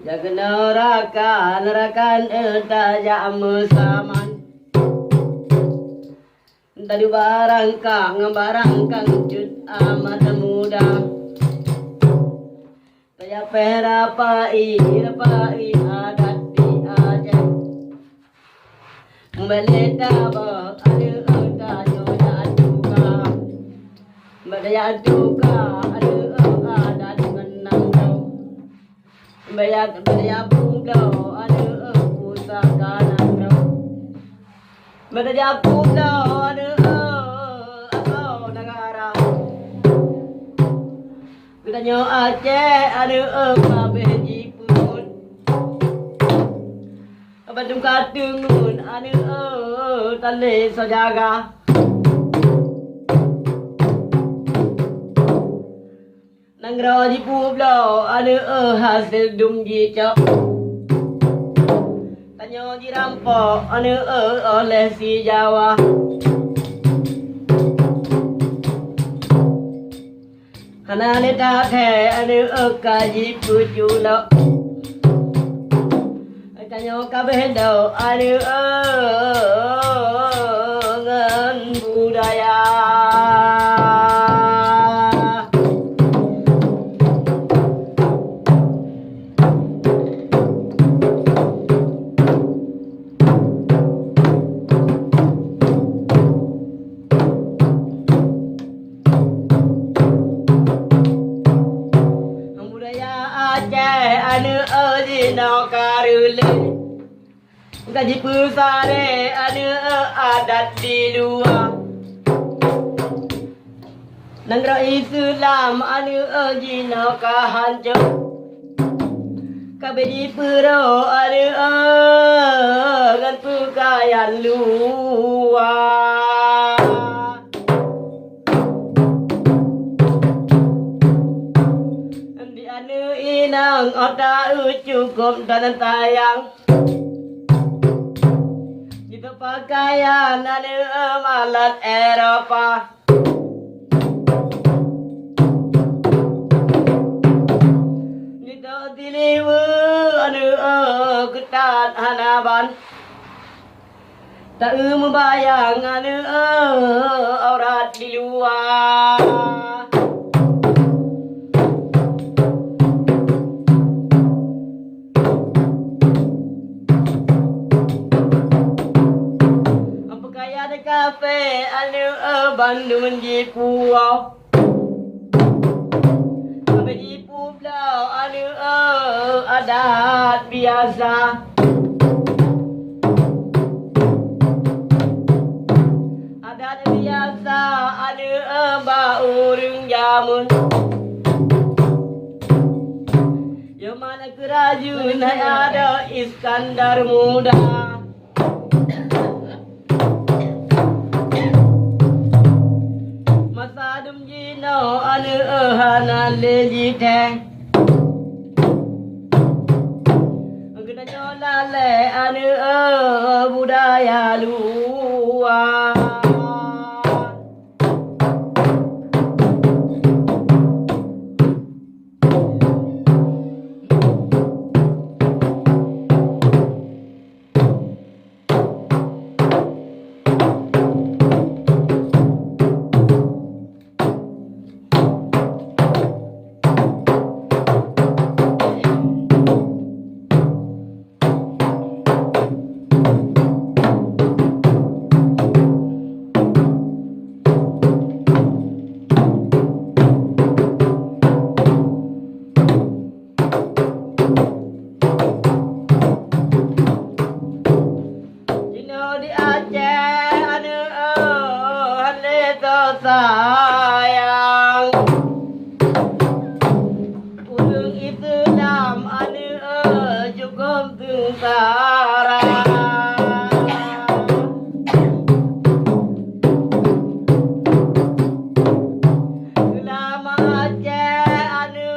Jaga neraka enta saman. Tadi barang kang cut amat muda. Taya pera pai adat di Aceh. Meleta ba ada nyonya juga. Badaya juga ada adat menang dau. Badaya pulau ada pusaka nang. Badaya pulau ada negara. Kita nyo Aceh ada kabeh jipun. Badung katungun ada tali sajaga. Nanggro jipulau ada hasil dum jicok. Tanyo dirampok ada oleh si Jawa. Hana ni tak ada kaji pujulo. Tanyo kabeh do ada ngan budaya. Dino karule gaji pusare ada adat di luar. Nanggro Islam ada dino kahancu. Kabeh di puro ada kan pakaian luar. Inang oda cukup dan tayang. Itu pakaian ada malat Eropa. Itu diliwu ada ketat hanaban. Tak membayang ada aurat di luar. Kafe ada Bandung Jipuau. Kafe Jipuau ada adat biasa. Adat biasa ada baurung jamun. Yang mana kerajaan ada Iskandar Muda. Masadum jino ada hana leji teh. Kita nyola le ada budaya luar. Sayang urung Islam ada cukup sengsara. Lama Aceh ada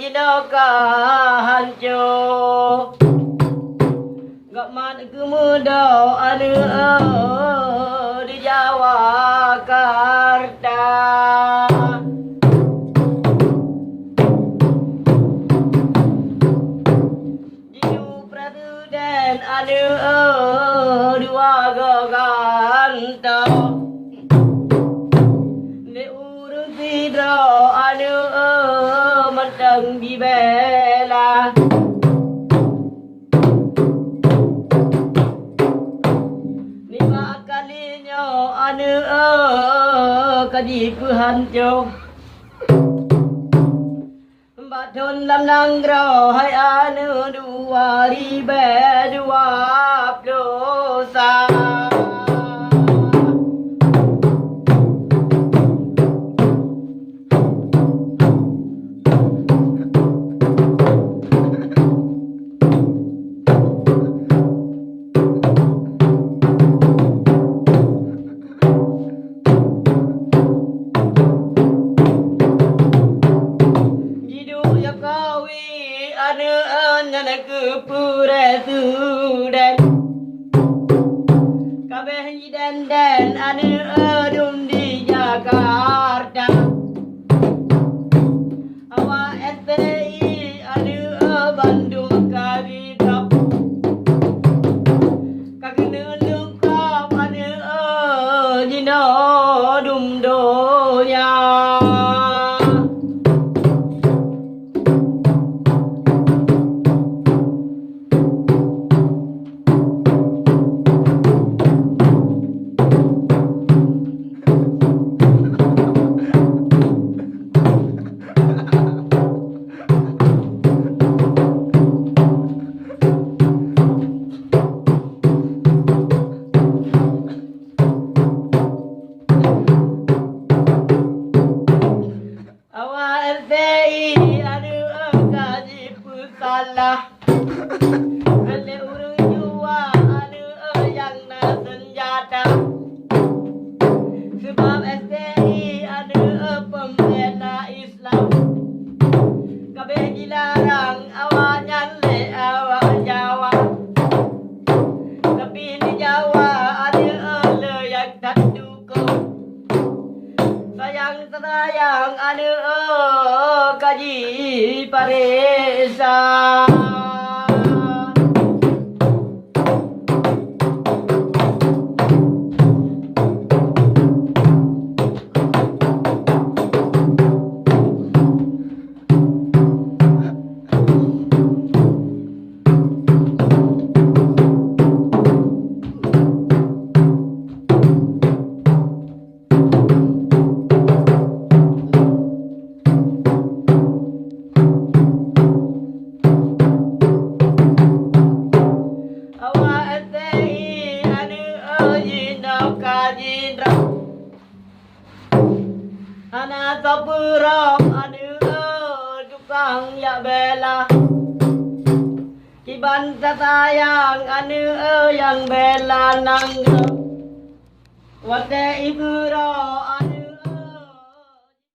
jidoka hancur. Gak mana kemuda ada di Jawa Jakarta. dan anu dua ganto ne urung sidro anu menteng dibela lima kalinya anu kadiku hancur Batun lam nanggro hai anu dua ribe dua dosa Pura sudan kabeh dan anu dum di Jakarta awak STI anu Bandung Karitap kakene lengkap anu dino dum donya salah Beli urung jua anu yang na senjata Sebab STI anu pembela Islam Kabeh dilarang awak nyale awak Jawa Tapi di Jawa anu yang tak dukung Sayang anu kaji paresa Anak sapurong anu tukang ya bela Kiban sayang anu yang bela nanggo Wate iburo anu